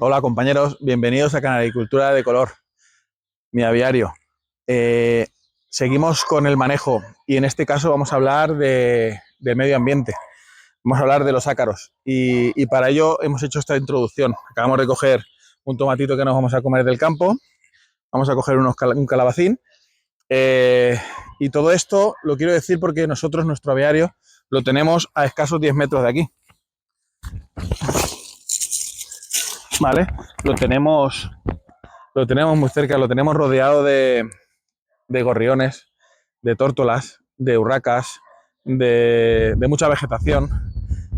Hola compañeros, bienvenidos a Canaricultura de Color, mi aviario. Seguimos con el manejo y en este caso vamos a hablar de medio ambiente. Vamos a hablar de los ácaros y para ello hemos hecho esta introducción. Acabamos de coger un tomatito que nos vamos a comer del campo, vamos a coger un calabacín y todo esto lo quiero decir porque nosotros nuestro aviario lo tenemos a escasos 10 metros de aquí. ¿Vale? Lo tenemos muy cerca, lo tenemos rodeado de gorriones, de tórtolas, de urracas, de mucha vegetación,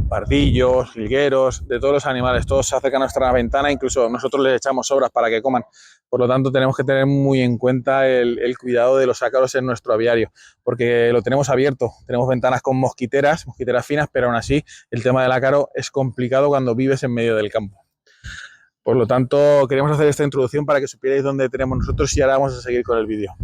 pardillos, jilgueros, de todos los animales. Todos se acercan a nuestra ventana, incluso nosotros les echamos sobras para que coman. Por lo tanto, tenemos que tener muy en cuenta el cuidado de los ácaros en nuestro aviario, porque lo tenemos abierto. Tenemos ventanas con mosquiteras finas, pero aún así el tema del ácaro es complicado cuando vives en medio del campo. Por lo tanto, queríamos hacer esta introducción para que supierais dónde tenemos nosotros y ahora vamos a seguir con el vídeo.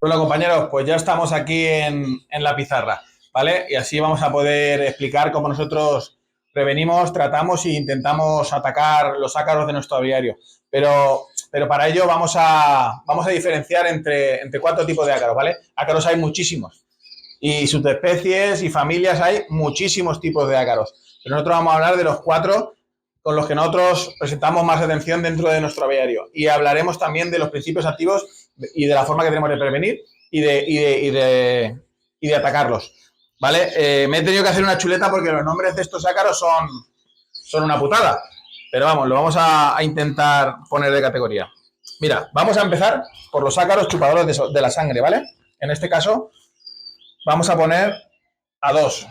Bueno, compañeros, pues ya estamos aquí en la pizarra, ¿vale? Y así vamos a poder explicar cómo nosotros prevenimos, tratamos e intentamos atacar los ácaros de nuestro aviario. Pero para ello vamos a diferenciar entre 4 tipos de ácaros, ¿vale? Ácaros hay muchísimos. Y subespecies y familias hay muchísimos tipos de ácaros. Pero nosotros vamos a hablar de los 4 con los que nosotros presentamos más atención dentro de nuestro aviario. Y hablaremos también de los principios activos y de la forma que tenemos de prevenir y de atacarlos. ¿Vale? Me he tenido que hacer una chuleta porque los nombres de estos ácaros son una putada. Pero vamos, lo vamos a intentar poner de categoría. Mira, vamos a empezar por los ácaros chupadores de la sangre, ¿vale? En este caso, vamos a poner a 2.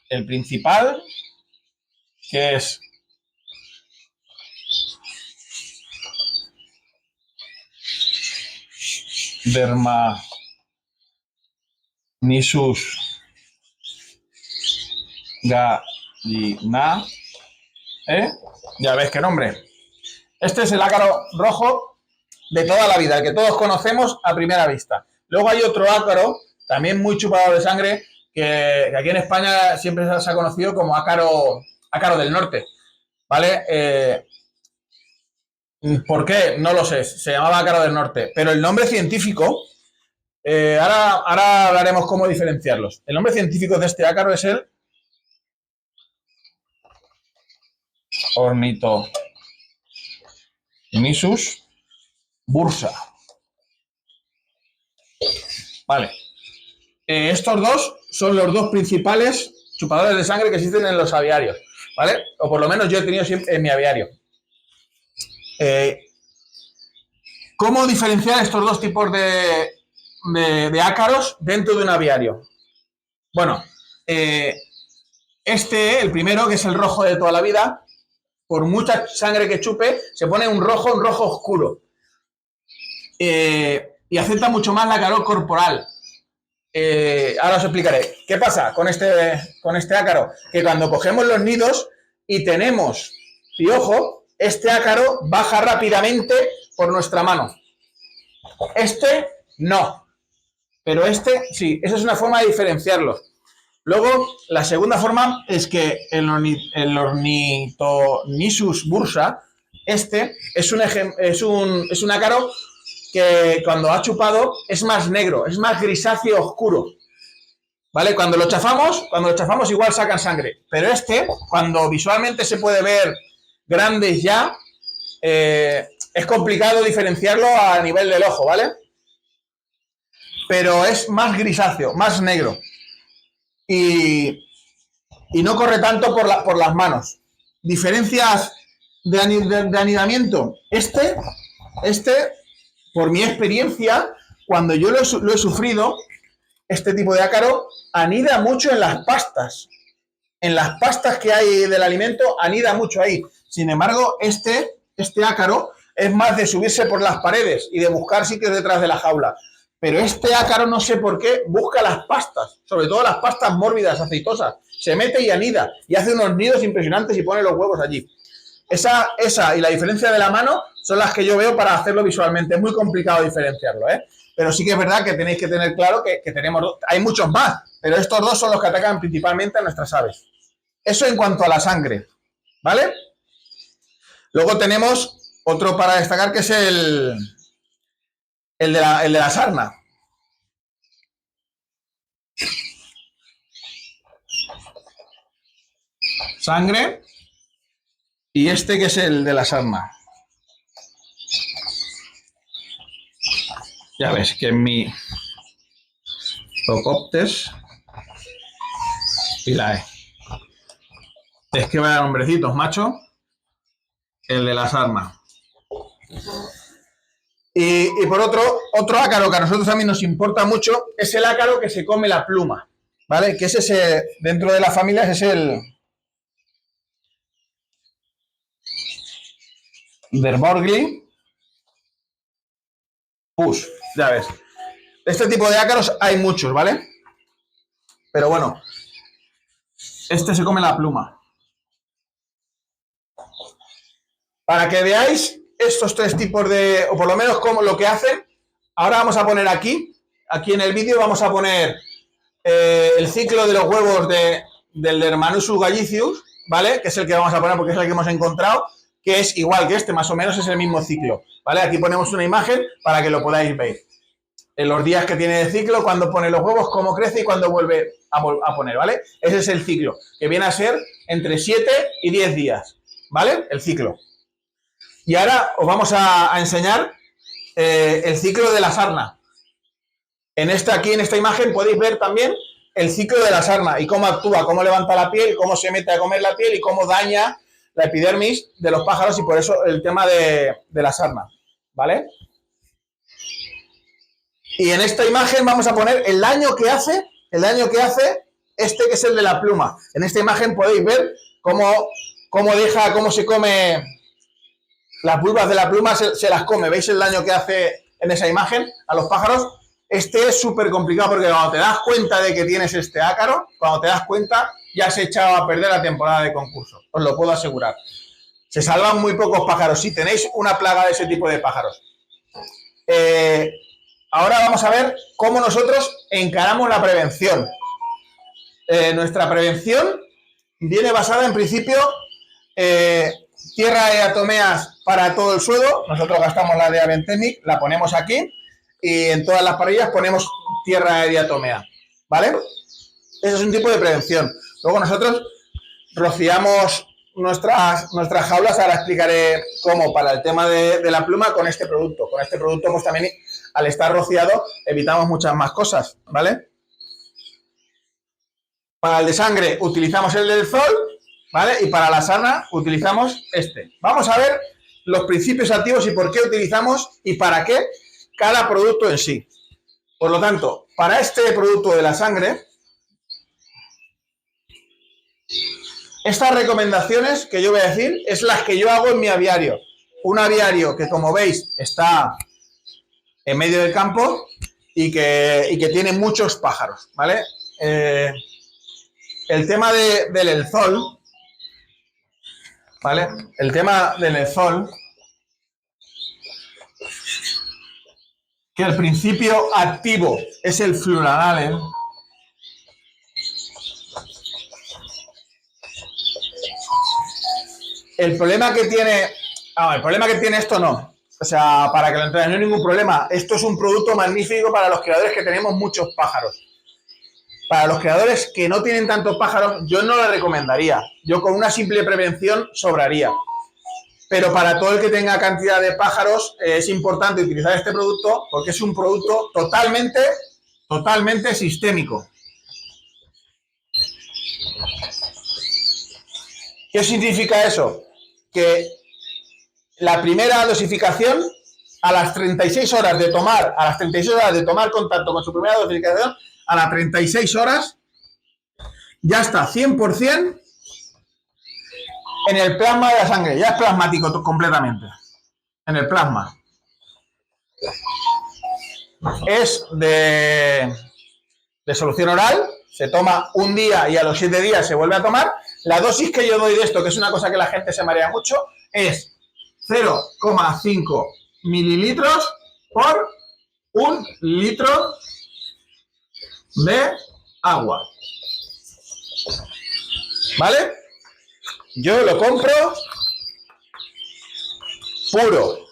El principal, que es Dermanisus gallina. Ya ves qué nombre. Este es el ácaro rojo de toda la vida, el que todos conocemos a primera vista. Luego hay otro ácaro, también muy chupador de sangre, que aquí en España siempre se ha conocido como ácaro del norte. ¿Vale? ¿Por qué? No lo sé. Se llamaba ácaro del norte. Pero el nombre científico, ahora hablaremos cómo diferenciarlos. El nombre científico de este ácaro es el Ornithomysus bursa. Vale. Estos dos son los 2 principales chupadores de sangre que existen en los aviarios, ¿vale? O por lo menos yo he tenido siempre en mi aviario. ¿Cómo diferenciar estos 2 tipos de ácaros dentro de un aviario? Bueno, el primero, que es el rojo de toda la vida, por mucha sangre que chupe, se pone un rojo oscuro. Y acepta mucho más la calor corporal. Ahora os explicaré. ¿Qué pasa con este ácaro? Que cuando cogemos los nidos y tenemos piojo, este ácaro baja rápidamente por nuestra mano. Este no, pero este sí. Esa es una forma de diferenciarlos. Luego, la segunda forma es que el Ornithomysus bursa, este es un ácaro que cuando ha chupado es más negro, es más grisáceo oscuro. ¿Vale? Cuando lo chafamos igual sacan sangre. Pero cuando visualmente se puede ver grandes ya, es complicado diferenciarlo a nivel del ojo, ¿vale? Pero es más grisáceo, más negro. Y no corre tanto por las manos. Diferencias de anidamiento. Por mi experiencia, cuando yo lo he sufrido, este tipo de ácaro anida mucho en las pastas. En las pastas que hay del alimento, anida mucho ahí. Sin embargo, este ácaro es más de subirse por las paredes y de buscar sitios detrás de la jaula. Pero este ácaro, no sé por qué, busca las pastas, sobre todo las pastas mórbidas, aceitosas. Se mete y anida y hace unos nidos impresionantes y pone los huevos allí. Esa y la diferencia de la mano son las que yo veo para hacerlo visualmente. Es muy complicado diferenciarlo, ¿eh? Pero sí que es verdad que tenéis que tener claro que tenemos, hay muchos más, pero estos 2 son los que atacan principalmente a nuestras aves. Eso en cuanto a la sangre, ¿vale? Luego tenemos otro para destacar, que es el de la sarna. Sangre. Y este, que es el de la sarna. Ya ves que en mi Procoptes y la E. Es que vaya nombrecitos, macho. El de la sarna. Y por otro ácaro que a nosotros también nos importa mucho es el ácaro que se come la pluma, ¿vale? Que es ese, dentro de la familia, es el Derborgli pus, ya ves. Este tipo de ácaros hay muchos, ¿vale? Pero bueno, este se come la pluma. Para que veáis estos tres tipos de, o por lo menos como lo que hacen, ahora vamos a poner aquí en el vídeo vamos a poner el ciclo de los huevos del Hermanusus gallicius, ¿vale? Que es el que vamos a poner porque es el que hemos encontrado, que es igual que este, más o menos es el mismo ciclo, ¿vale? Aquí ponemos una imagen para que lo podáis ver. En los días que tiene de ciclo, cuando pone los huevos, cómo crece y cuando vuelve a poner, ¿vale? Ese es el ciclo, que viene a ser entre 7 y 10 días, ¿vale? El ciclo. Y ahora os vamos a enseñar el ciclo de la sarna. Aquí en esta imagen podéis ver también el ciclo de la sarna y cómo actúa, cómo levanta la piel, cómo se mete a comer la piel y cómo daña la epidermis de los pájaros, y por eso el tema de la sarna, ¿vale? Y en esta imagen vamos a poner el daño que hace este, que es el de la pluma. En esta imagen podéis ver cómo se come las vulvas de la pluma, se las come. ¿Veis el daño que hace en esa imagen a los pájaros? Este es súper complicado porque cuando te das cuenta de que tienes este ácaro, cuando te das cuenta, ya has echado a perder la temporada de concurso. Os lo puedo asegurar. Se salvan muy pocos pájaros si tenéis una plaga de ese tipo de pájaros. Ahora vamos a ver cómo nosotros encaramos la prevención. Nuestra prevención viene basada en principio tierra de diatomeas para todo el suelo. Nosotros gastamos la de Aventemic, la ponemos aquí y en todas las parrillas ponemos tierra de diatomea, ¿vale? Ese es un tipo de prevención. Luego nosotros rociamos nuestras jaulas, ahora explicaré cómo, para el tema de la pluma, con este producto. Con este producto, pues también, al estar rociado, evitamos muchas más cosas, ¿vale? Para el de sangre utilizamos el del sol, ¿vale? Y para la sarna utilizamos este. Vamos a ver los principios activos y por qué utilizamos y para qué cada producto en sí. Por lo tanto, para este producto de la sangre, estas recomendaciones que yo voy a decir es las que yo hago en mi aviario. Un aviario que, como veis, está en medio del campo y que tiene muchos pájaros, ¿vale? El tema del enzol, ¿vale? El tema del enzol, que el principio activo es el fluranalen. El problema que tiene esto no. O sea, para que lo entiendan, no hay ningún problema. Esto es un producto magnífico para los criadores que tenemos muchos pájaros. Para los criadores que no tienen tantos pájaros, yo no le recomendaría. Yo con una simple prevención sobraría. Pero para todo el que tenga cantidad de pájaros es importante utilizar este producto porque es un producto totalmente sistémico. ¿Qué significa eso? Que la primera dosificación, a las 36 horas de tomar contacto con su primera dosificación, a las 36 horas ya está 100% en el plasma de la sangre, ya es plasmático completamente, en el plasma. Es de solución oral, se toma un día y a los 7 días se vuelve a tomar. La dosis que yo doy de esto, que es una cosa que la gente se marea mucho, es 0,5 mililitros por 1 litro de agua. ¿Vale? Yo lo compro puro.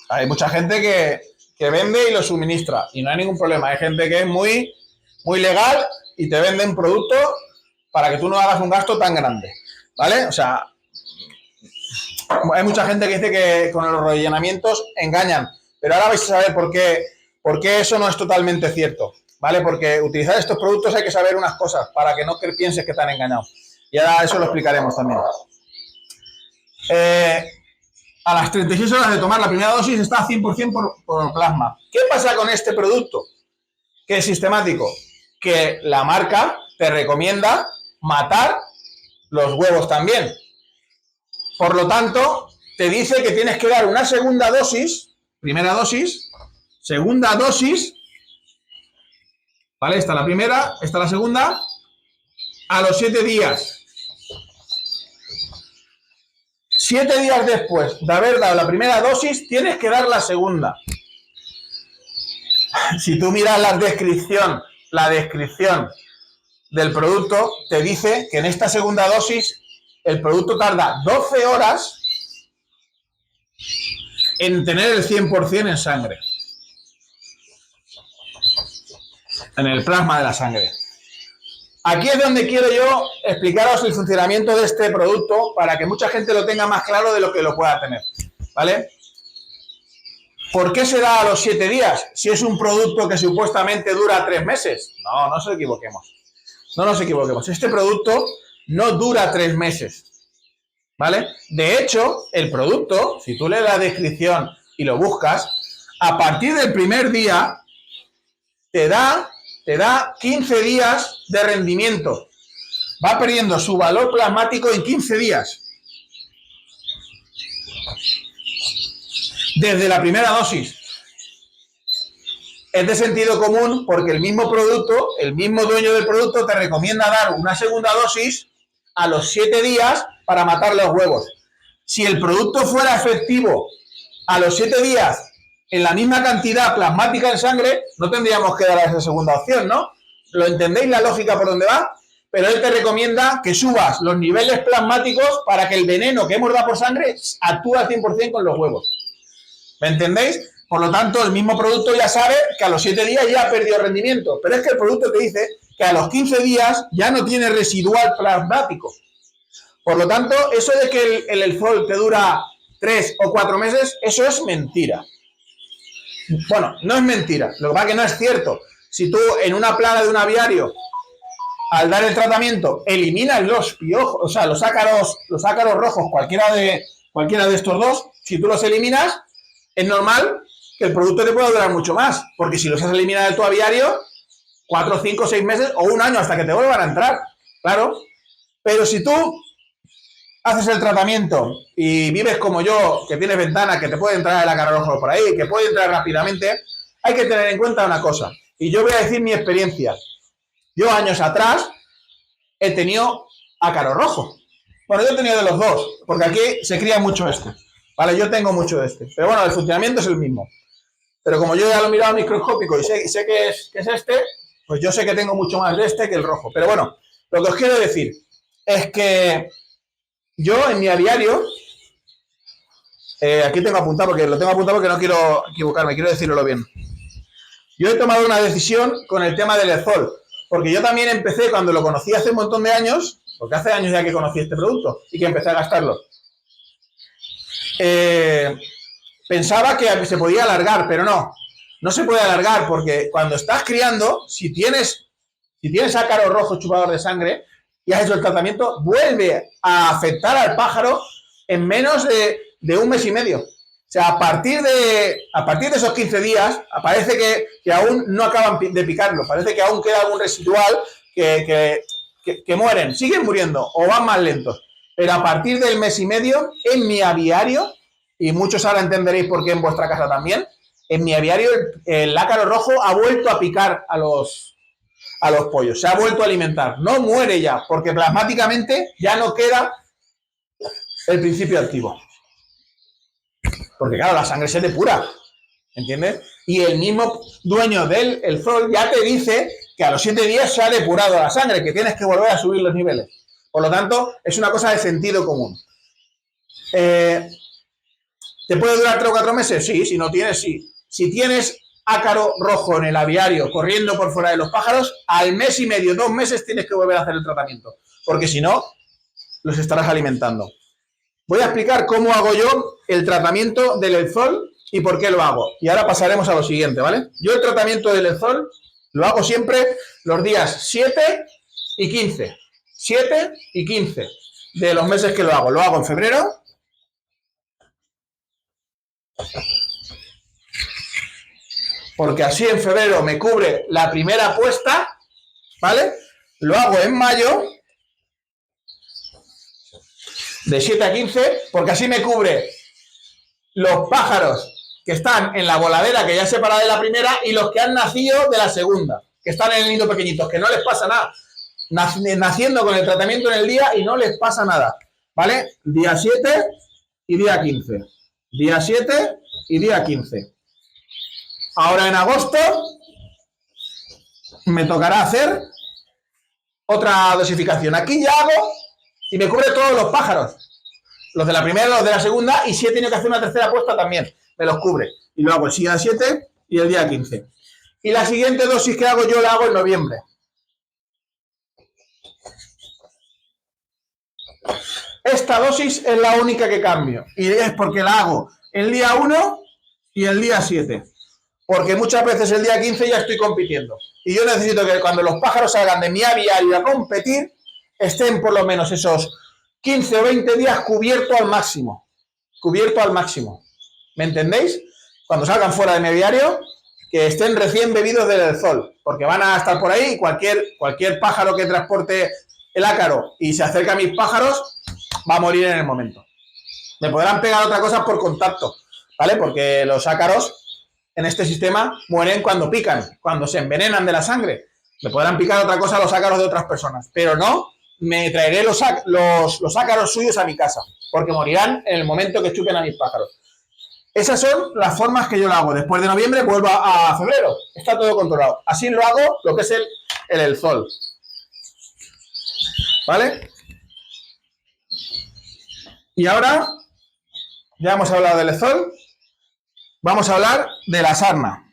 Hay mucha gente que vende y lo suministra y no hay ningún problema. Hay gente que es muy, muy legal y te venden productos para que tú no hagas un gasto tan grande, ¿vale? O sea, hay mucha gente que dice que con los rellenamientos engañan, pero ahora vais a saber por qué eso no es totalmente cierto, ¿vale? Porque utilizar estos productos hay que saber unas cosas para que no pienses que te han engañado. Y ahora eso lo explicaremos también. A las 36 horas de tomar la primera dosis está 100% por plasma. ¿Qué pasa con este producto? Que es sistemático, que la marca te recomienda matar los huevos también. Por lo tanto, te dice que tienes que dar una segunda dosis, primera dosis, segunda dosis, ¿vale? Esta la primera, esta la segunda, a los 7 días. 7 días después de haber dado la primera dosis, tienes que dar la segunda. Si tú miras la descripción del producto, te dice que en esta segunda dosis el producto tarda 12 horas en tener el 100% en sangre. En el plasma de la sangre. Aquí es donde quiero yo explicaros el funcionamiento de este producto para que mucha gente lo tenga más claro de lo que lo pueda tener, ¿vale? ¿Por qué se da a los 7 días? Si es un producto que supuestamente dura 3 meses. No nos equivoquemos. No nos equivoquemos. Este producto no dura 3 meses, ¿vale? De hecho, el producto, si tú lees la descripción y lo buscas, a partir del primer día te da 15 días de rendimiento. Va perdiendo su valor plasmático en 15 días. Desde la primera dosis. Es de sentido común porque el mismo producto, el mismo dueño del producto te recomienda dar una segunda dosis a los 7 días para matar los huevos. Si el producto fuera efectivo a los 7 días en la misma cantidad plasmática en sangre, no tendríamos que dar esa segunda opción, ¿no? ¿Lo entendéis la lógica por dónde va? Pero él te recomienda que subas los niveles plasmáticos para que el veneno que hemos dado por sangre actúe al 100% con los huevos. ¿Me entendéis? Por lo tanto, el mismo producto ya sabe que a los 7 días ya ha perdido rendimiento. Pero es que el producto te dice que a los 15 días ya no tiene residual plasmático. Por lo tanto, eso de que el Elzol te dura 3 o 4 meses, eso es mentira. Bueno, no es mentira. Lo que pasa es que no es cierto. Si tú en una plaga de un aviario, al dar el tratamiento, eliminas los piojos, o sea, los ácaros rojos, cualquiera de estos dos, si tú los eliminas, es normal que el producto te pueda durar mucho más, porque si los has eliminado de tu aviario, 4, 5, 6 meses o un año hasta que te vuelvan a entrar, claro. Pero si tú haces el tratamiento y vives como yo, que tienes ventana, que te puede entrar el ácaro rojo por ahí, que puede entrar rápidamente, hay que tener en cuenta una cosa, y yo voy a decir mi experiencia. Yo años atrás he tenido ácaro rojo. Bueno, yo he tenido de los dos, porque aquí se cría mucho este. Vale, yo tengo mucho de este. Pero bueno, el funcionamiento es el mismo. Pero como yo ya lo he mirado microscópico y sé que es este, pues yo sé que tengo mucho más de este que el rojo. Pero bueno, lo que os quiero decir es que yo en mi aviario, aquí tengo apuntado porque no quiero equivocarme, quiero decirlo bien. Yo he tomado una decisión con el tema del Elzol, porque yo también empecé cuando lo conocí hace un montón de años, porque hace años ya que conocí este producto y que empecé a gastarlo. Pensaba que se podía alargar, pero no se puede alargar porque cuando estás criando, si tienes ácaro rojo chupador de sangre y has hecho el tratamiento, vuelve a afectar al pájaro en menos de un mes y medio. O sea, a partir de esos 15 días, parece que aún no acaban de picarlo, parece que aún queda algún residual que mueren, siguen muriendo o van más lentos. Pero a partir del mes y medio, en mi aviario, y muchos ahora entenderéis por qué en vuestra casa también, en mi aviario el ácaro rojo ha vuelto a picar a los pollos, se ha vuelto a alimentar, no muere ya, porque plasmáticamente ya no queda el principio activo. Porque claro, la sangre se depura, ¿entiendes? Y el mismo dueño del Elzol ya te dice que a los 7 días se ha depurado la sangre, que tienes que volver a subir los niveles. Por lo tanto, es una cosa de sentido común. ¿Te puede durar 3 o 4 meses? Sí, si no tienes, sí. Si tienes ácaro rojo en el aviario corriendo por fuera de los pájaros, al mes y medio, 2 meses tienes que volver a hacer el tratamiento, porque si no, los estarás alimentando. Voy a explicar cómo hago yo el tratamiento del Lenzol y por qué lo hago. Y ahora pasaremos a lo siguiente, ¿vale? Yo el tratamiento del Lenzol lo hago siempre los días 7 y 15. 7 y 15 de los meses que lo hago. Lo hago en febrero. Porque así en febrero me cubre la primera puesta, ¿vale? Lo hago en mayo, de 7 a 15, porque así me cubre los pájaros que están en la voladera que ya separada de la primera y los que han nacido de la segunda, que están en el nido pequeñitos, que no les pasa nada. Naciendo con el tratamiento en el día y no les pasa nada, ¿vale? Día 7 y día 15. Día 7 y día 15. Ahora en agosto me tocará hacer otra dosificación. Aquí ya hago y me cubre todos los pájaros. Los de la primera, los de la segunda, y si he tenido que hacer una tercera puesta también, me los cubre. Y lo hago el día 7 y el día 15. Y la siguiente dosis que hago yo la hago en noviembre. Esta dosis es la única que cambio. Y es porque la hago el día 1 y el día 7. Porque muchas veces el día 15 ya estoy compitiendo. Y yo necesito que cuando los pájaros salgan de mi aviario a competir, estén por lo menos esos 15 o 20 días cubierto al máximo. Cubierto al máximo. ¿Me entendéis? Cuando salgan fuera de mi aviario, que estén recién bebidos del Lenzol. Porque van a estar por ahí y cualquier pájaro que transporte el ácaro y se acerca a mis pájaros, va a morir en el momento. Me podrán pegar otras cosas por contacto, ¿vale? Porque los ácaros en este sistema mueren cuando pican, cuando se envenenan de la sangre. Me podrán picar otra cosa los ácaros de otras personas, pero no me traeré los ácaros suyos a mi casa, porque morirán en el momento que chupen a mis pájaros. Esas son las formas que yo lo hago. Después de noviembre vuelvo a febrero. Está todo controlado. Así lo hago lo que es el Lenzol. ¿Vale? Y ahora, ya hemos hablado del Lenzol, vamos a hablar de la sarna.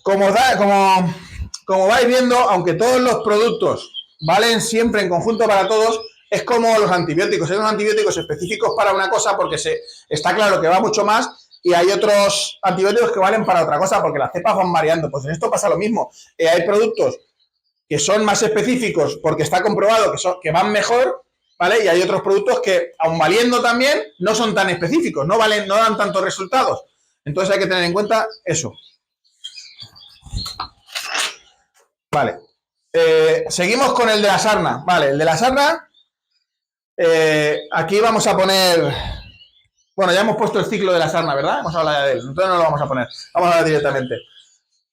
Como vais viendo, aunque todos los productos valen siempre en conjunto para todos, es como los antibióticos. Hay unos antibióticos específicos para una cosa porque está claro que va mucho más, y hay otros antibióticos que valen para otra cosa porque las cepas van variando. Pues en esto pasa lo mismo. Hay productos que son más específicos porque está comprobado que van mejor, ¿vale? Y hay otros productos que, aun valiendo también, no son tan específicos, no dan tantos resultados. Entonces hay que tener en cuenta eso. Vale. Seguimos con el de la sarna. Vale, el de la sarna, aquí vamos a poner... Bueno, ya hemos puesto el ciclo de la sarna, ¿verdad? Hemos hablado de él, entonces no lo vamos a poner. Vamos a hablar directamente.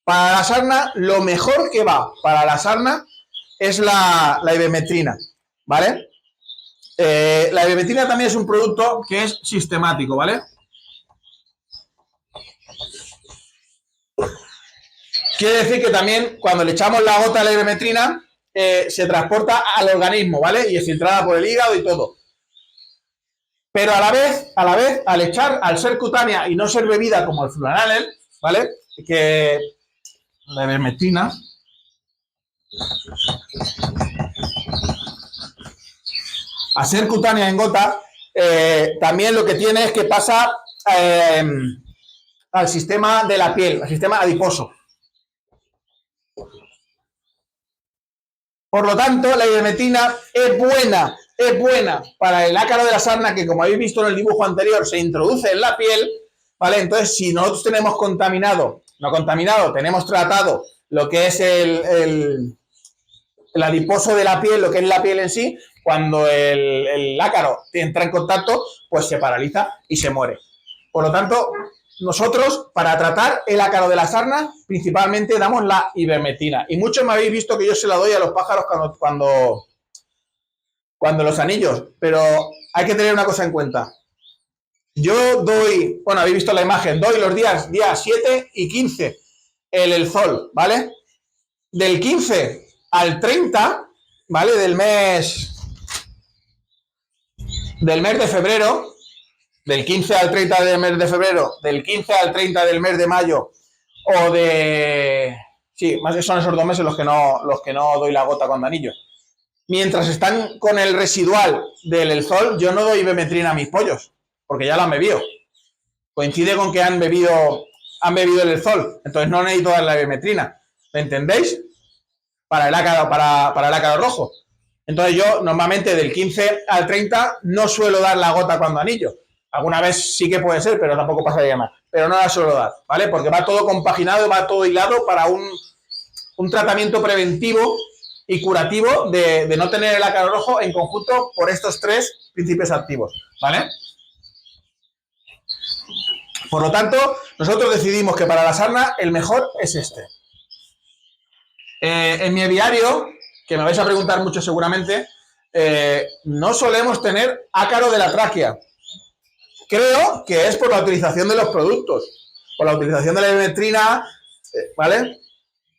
Para la sarna, lo mejor que va para la sarna es la ivermectina, ¿vale? La ivermectina también es un producto que es sistemático, ¿vale? Quiere decir que también cuando le echamos la gota de la ivermectina se transporta al organismo, ¿vale? Y es filtrada por el hígado y todo. Pero a la vez, al ser cutánea y no ser bebida como el fluranil, ¿vale? Que la ivermectina a ser cutánea en gota, también lo que tiene es que pasa al sistema de la piel, al sistema adiposo. Por lo tanto, la ivermectina es buena para el ácaro de la sarna, que como habéis visto en el dibujo anterior, se introduce en la piel, ¿vale? Entonces, si nosotros tenemos tenemos tratado lo que es el adiposo de la piel, lo que es la piel en sí, cuando el ácaro entra en contacto, pues se paraliza y se muere. Por lo tanto, nosotros, para tratar el ácaro de la sarna, principalmente damos la ivermectina. Y muchos me habéis visto que yo se la doy a los pájaros cuando los anillos. Pero hay que tener una cosa en cuenta. Yo doy, bueno, habéis visto la imagen, doy los días 7 y 15 el Lenzol, ¿vale? Del 15 al 30, ¿vale? Del mes del mes de febrero, del 15 al 30 del mes de febrero, del 15 al 30 del mes de mayo, o de... Sí, más que son esos 2 meses los que no doy la gota con anillo. Mientras están con el residual del sol, yo no doy ivermectina a mis pollos, porque ya lo han bebido. Coincide con que han bebido el sol, entonces no necesito dar la ivermectina. ¿Me entendéis? Para el ácaro rojo. Entonces yo normalmente del 15 al 30 no suelo dar la gota cuando anillo. Alguna vez sí que puede ser, pero tampoco pasaría más. Pero no la suelo dar, ¿vale? Porque va todo compaginado, va todo hilado para un tratamiento preventivo y curativo de no tener el ácaro rojo en conjunto por estos 3 principios activos, ¿vale? Por lo tanto, nosotros decidimos que para la sarna el mejor es este. En mi aviario, que me vais a preguntar mucho seguramente, no solemos tener ácaro de la tráquea. Creo que es por la utilización de los productos, por la utilización de la ivermectina, ¿vale?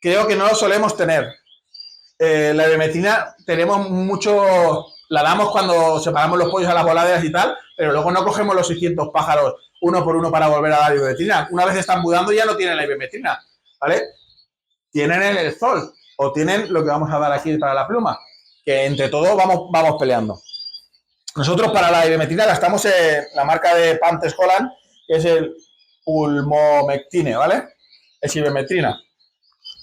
Creo que no lo solemos tener. La ivermectina tenemos mucho, la damos cuando separamos los pollos a las voladeras y tal, pero luego no cogemos los 600 pájaros uno por uno para volver a dar ivermectina. Una vez están mudando ya no tienen la ivermectina, ¿vale? Tienen el sol o tienen lo que vamos a dar aquí para la pluma, que entre todos vamos peleando. Nosotros para la ivermectina gastamos la marca de Pantes Holland, que es el pulmomectine, ¿vale? Es ivermectina.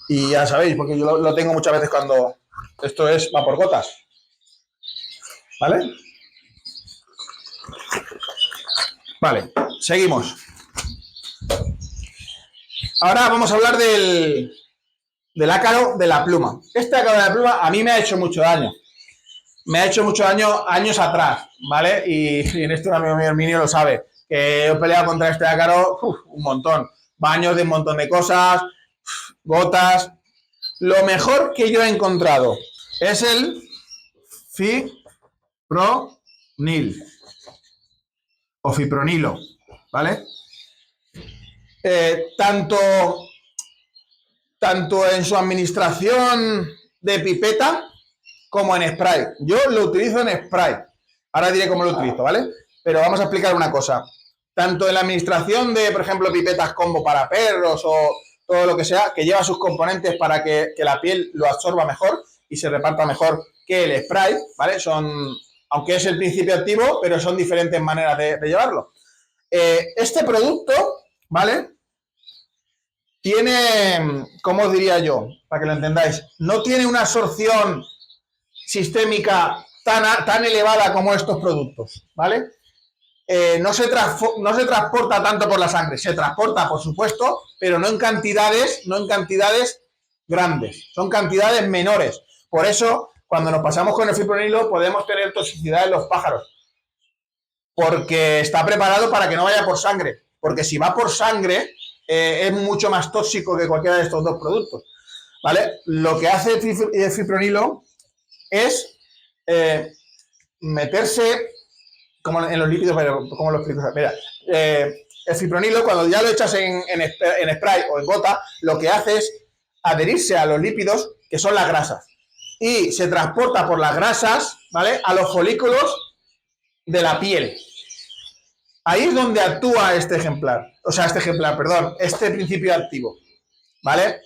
Y ya sabéis, porque yo lo tengo muchas veces cuando esto va por gotas. ¿Vale? Vale, seguimos. Ahora vamos a hablar del ácaro de la pluma. Este ácaro de la pluma a mí me ha hecho mucho daño. Me ha hecho mucho daño años atrás, ¿vale? Y en esto un amigo mío, Herminio, lo sabe. Que he peleado contra este ácaro un montón. Baños de un montón de cosas, gotas. Lo mejor que yo he encontrado es el fipronil o fipronilo, ¿vale? Tanto en su administración de pipeta como en spray. Yo lo utilizo en spray. Ahora diré cómo lo utilizo, ¿vale? Pero vamos a explicar una cosa. Tanto en la administración de, por ejemplo, pipetas combo para perros o todo lo que sea, que lleva sus componentes para que la piel lo absorba mejor y se reparta mejor que el spray, ¿vale? Aunque es el principio activo, pero son diferentes maneras de llevarlo. Este producto, ¿vale? Tiene, ¿cómo os diría yo? Para que lo entendáis, no tiene una absorción sistémica tan elevada como estos productos, ¿vale? No se transporta tanto por la sangre, se transporta, por supuesto, pero no en cantidades grandes, son cantidades menores. Por eso, cuando nos pasamos con el fipronilo, podemos tener toxicidad en los pájaros, porque está preparado para que no vaya por sangre, porque si va por sangre, es mucho más tóxico que cualquiera de estos 2 productos, ¿vale? Lo que hace el fipronilo es meterse como en los lípidos, pero ¿cómo lo explico? Mira, el fipronilo, cuando ya lo echas en spray o en gota, lo que hace es adherirse a los lípidos, que son las grasas, y se transporta por las grasas, ¿vale?, a los folículos de la piel. Ahí es donde actúa este principio activo, ¿vale?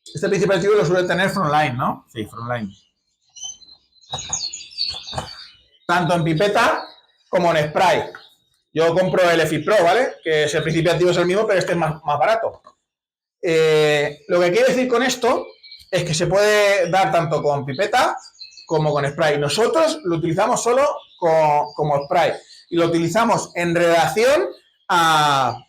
Este principio activo lo suele tener Frontline, ¿no? Sí, Frontline. Tanto en pipeta como en spray. Yo compro el EFIPRO, ¿vale? Que es el principio activo, es el mismo, pero este es más barato. Lo que quiero decir con esto es que se puede dar tanto con pipeta como con spray. Nosotros lo utilizamos solo como spray y lo utilizamos en relación a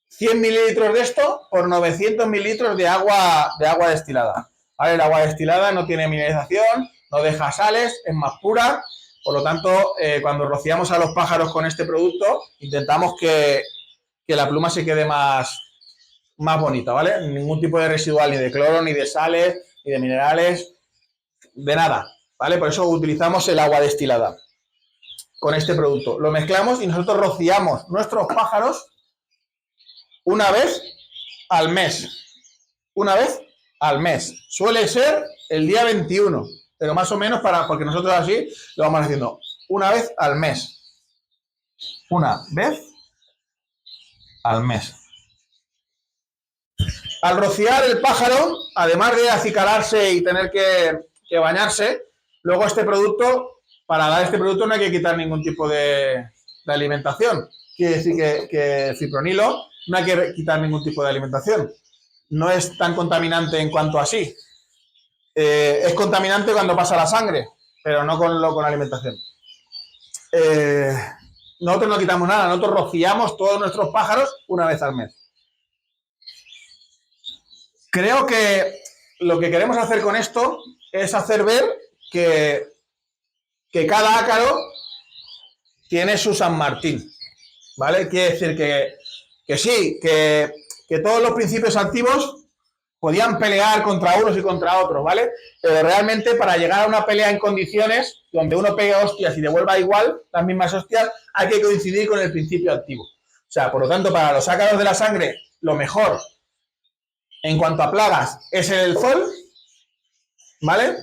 100 mililitros de esto por 900 mililitros de agua destilada. ¿Vale? El agua destilada no tiene mineralización, no deja sales, es más pura. Por lo tanto, cuando rociamos a los pájaros con este producto, intentamos que la pluma se quede más bonita, ¿vale? Ningún tipo de residual, ni de cloro, ni de sales, ni de minerales, de nada, ¿vale? Por eso utilizamos el agua destilada con este producto. Lo mezclamos y nosotros rociamos nuestros pájaros una vez al mes. Una vez al mes. Suele ser el día 21, pero más o menos porque nosotros así lo vamos haciendo una vez al mes, una vez al mes. Al rociar el pájaro, además de acicalarse y tener que bañarse, luego este producto, para dar este producto no hay que quitar ningún tipo de alimentación. Quiere decir que el fipronilo no hay que quitar ningún tipo de alimentación. No es tan contaminante en cuanto a sí. Es contaminante cuando pasa la sangre, pero no con la alimentación. Nosotros no quitamos nada, nosotros rociamos todos nuestros pájaros una vez al mes. Creo que lo que queremos hacer con esto es hacer ver que cada ácaro tiene su San Martín, ¿vale? Quiere decir que sí, que todos los principios activos podían pelear contra unos y contra otros, ¿vale? Pero realmente para llegar a una pelea en condiciones donde uno pegue hostias y devuelva igual las mismas hostias, hay que coincidir con el principio activo. O sea, por lo tanto, para los ácaros de la sangre, lo mejor en cuanto a plagas es el sol, ¿vale?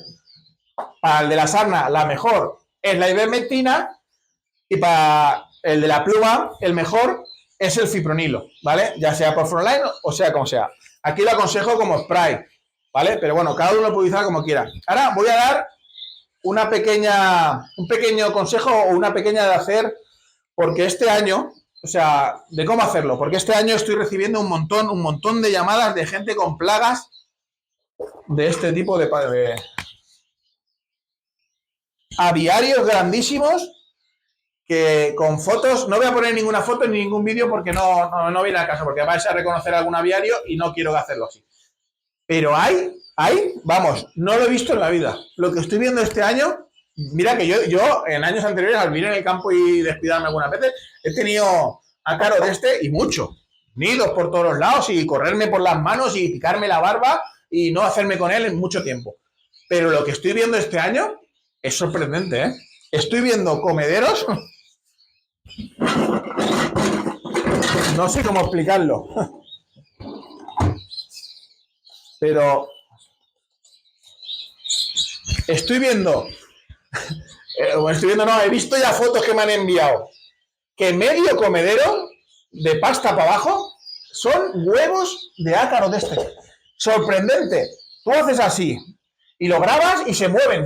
Para el de la sarna, la mejor es la ivermectina y para el de la pluma, el mejor es el fipronilo, ¿vale? Ya sea por frontline o sea como sea. Aquí lo aconsejo como spray, ¿vale? Pero bueno, cada uno lo puede usar como quiera. Ahora voy a dar un pequeño consejo o una pequeña de hacer, porque este año, o sea, de cómo hacerlo, porque este año estoy recibiendo un montón de llamadas de gente con plagas de este tipo de aviarios grandísimos que con fotos, no voy a poner ninguna foto ni ningún vídeo porque no viene al caso, porque vais a reconocer algún aviario y no quiero hacerlo así. Pero vamos, no lo he visto en la vida. Lo que estoy viendo este año, mira que yo en años anteriores, al vivir en el campo y descuidarme algunas veces, he tenido ácaro de este y mucho. Nidos por todos los lados y correrme por las manos y picarme la barba y no hacerme con él en mucho tiempo. Pero lo que estoy viendo este año es sorprendente, ¿eh? Estoy viendo comederos. No sé cómo explicarlo. Pero estoy viendo, he visto ya fotos que me han enviado, que medio comedero de pasta para abajo son huevos de ácaro de este. Sorprendente. Tú haces así y lo grabas y se mueven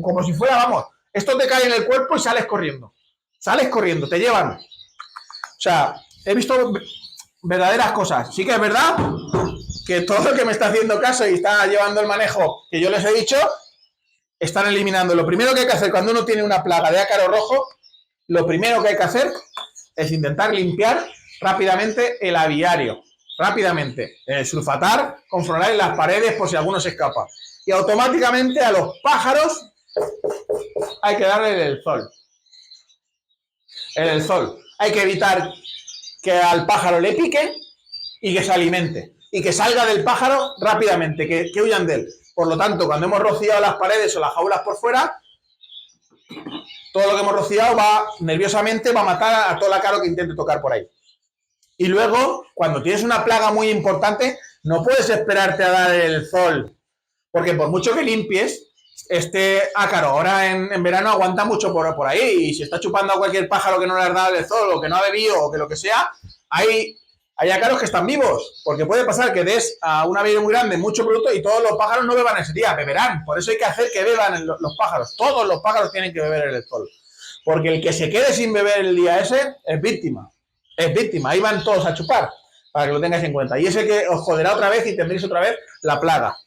como si fuera, vamos, esto te cae en el cuerpo y sales corriendo. Sales corriendo, te llevan. O sea, he visto verdaderas cosas. Sí que es verdad que todo el que me está haciendo caso y está llevando el manejo que yo les he dicho, están eliminando. Lo primero que hay que hacer cuando uno tiene una plaga de ácaro rojo, lo primero que hay que hacer es intentar limpiar rápidamente el aviario. Rápidamente. Sulfatar con frontline las paredes por si alguno se escapa. Y automáticamente a los pájaros hay que darle el sol. El sol. Hay que evitar que al pájaro le pique y que se alimente. Y que salga del pájaro rápidamente, que huyan de él. Por lo tanto, cuando hemos rociado las paredes o las jaulas por fuera, todo lo que hemos rociado nerviosamente va a matar a todo el ácaro que intente tocar por ahí. Y luego, cuando tienes una plaga muy importante, no puedes esperarte a dar el sol, porque por mucho que limpies, este ácaro ahora en verano aguanta mucho por ahí, y si está chupando a cualquier pájaro que no le has dado el sol, o que no ha bebido, o que lo que sea, hay ácaros que están vivos, porque puede pasar que des a un aviario muy grande mucho producto y todos los pájaros no beban ese día, beberán. Por eso hay que hacer que beban los pájaros. Todos los pájaros tienen que beber el sol. Porque el que se quede sin beber el día ese es víctima. Es víctima. Ahí van todos a chupar, para que lo tengáis en cuenta. Y ese que os joderá otra vez y tendréis otra vez la plaga.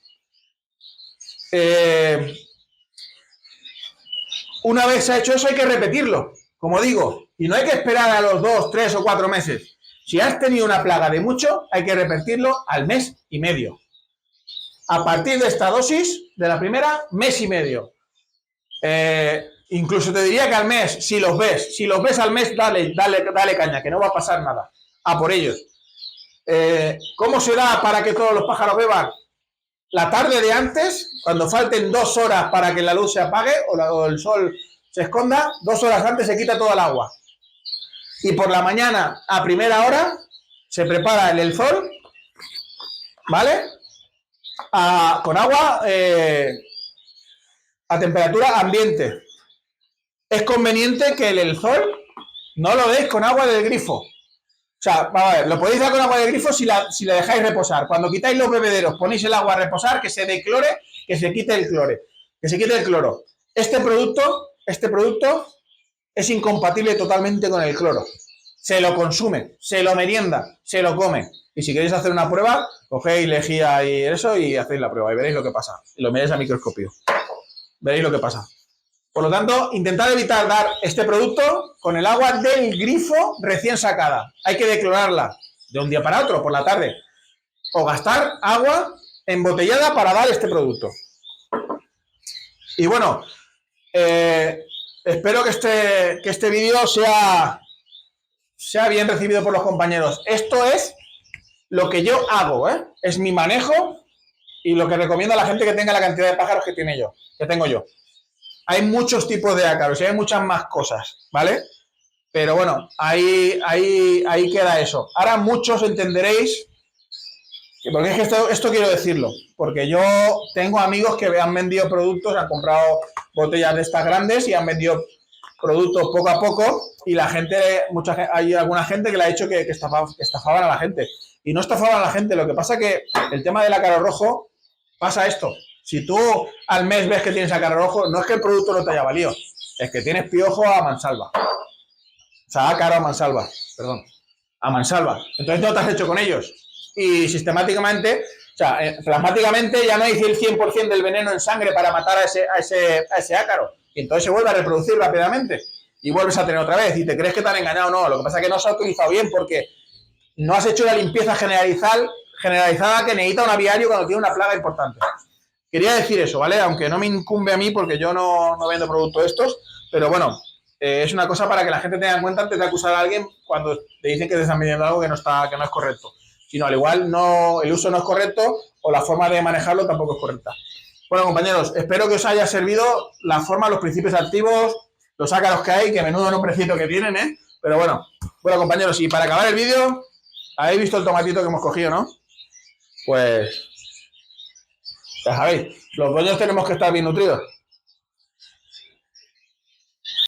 Una vez se ha hecho eso hay que repetirlo, como digo. Y no hay que esperar a los 2, 3 o 4 meses. Si has tenido una plaga de mucho, hay que repetirlo al mes y medio. A partir de esta dosis, de la primera, mes y medio. Incluso te diría que al mes, si los ves al mes, dale caña, que no va a pasar nada. A por ellos. ¿Cómo se da para que todos los pájaros beban? La tarde de antes, cuando falten 2 horas para que la luz se apague o el sol se esconda, 2 horas antes se quita toda el agua. Y por la mañana, a primera hora, se prepara el sol, ¿vale? Con agua a temperatura ambiente. Es conveniente que el sol No lo deis con agua del grifo. O sea, vamos a ver, lo podéis dar con agua del grifo si la dejáis reposar. Cuando quitáis los bebederos, ponéis el agua a reposar, que se declore, que se quite el clore, que se quite el cloro. Este producto es incompatible totalmente con el cloro. Se lo consume, se lo merienda, se lo come. Y si queréis hacer una prueba, cogéis lejía y eso y hacéis la prueba y veréis lo que pasa. Y lo miráis a microscopio. Veréis lo que pasa. Por lo tanto, intentad evitar dar este producto con el agua del grifo recién sacada. Hay que declorarla de un día para otro, por la tarde. O gastar agua embotellada para dar este producto. Y bueno, espero que este vídeo sea bien recibido por los compañeros. Esto es lo que yo hago, ¿eh? Es mi manejo y lo que recomiendo a la gente que tenga la cantidad de pájaros que tengo yo. Hay muchos tipos de ácaros y hay muchas más cosas, ¿vale? Pero bueno, ahí queda eso. Ahora muchos entenderéis, porque es que esto quiero decirlo, porque yo tengo amigos que han vendido productos, han comprado botellas de estas grandes y han vendido productos poco a poco y la gente, hay alguna gente que le ha dicho que estafaban a la gente. Y no estafaban a la gente, lo que pasa que el tema del ácaro rojo pasa esto. Si tú al mes ves que tienes ácaro rojo, no es que el producto no te haya valido, es que tienes piojo a mansalva. O sea, ácaro a mansalva, perdón. A mansalva. Entonces no te has hecho con ellos. Y sistemáticamente, o sea, plasmáticamente ya no hay el 100% del veneno en sangre para matar a ese ácaro. Y entonces se vuelve a reproducir rápidamente. Y vuelves a tener otra vez. Y te crees que te han engañado o no. Lo que pasa es que no se ha utilizado bien porque no has hecho la limpieza generalizada que necesita un aviario cuando tiene una plaga importante. Quería decir eso, ¿vale? Aunque no me incumbe a mí porque yo no vendo productos estos, pero bueno, es una cosa para que la gente tenga en cuenta antes de acusar a alguien cuando te dicen que te están vendiendo algo que no es correcto. Sino al igual el uso no es correcto o la forma de manejarlo tampoco es correcta. Bueno, compañeros, espero que os haya servido la forma, los principios activos, los ácaros que hay, que menudo nombrecito que tienen, ¿eh? Pero bueno, compañeros, y para acabar el vídeo, habéis visto el tomatito que hemos cogido, ¿no? Pues ya sabéis, los dueños tenemos que estar bien nutridos.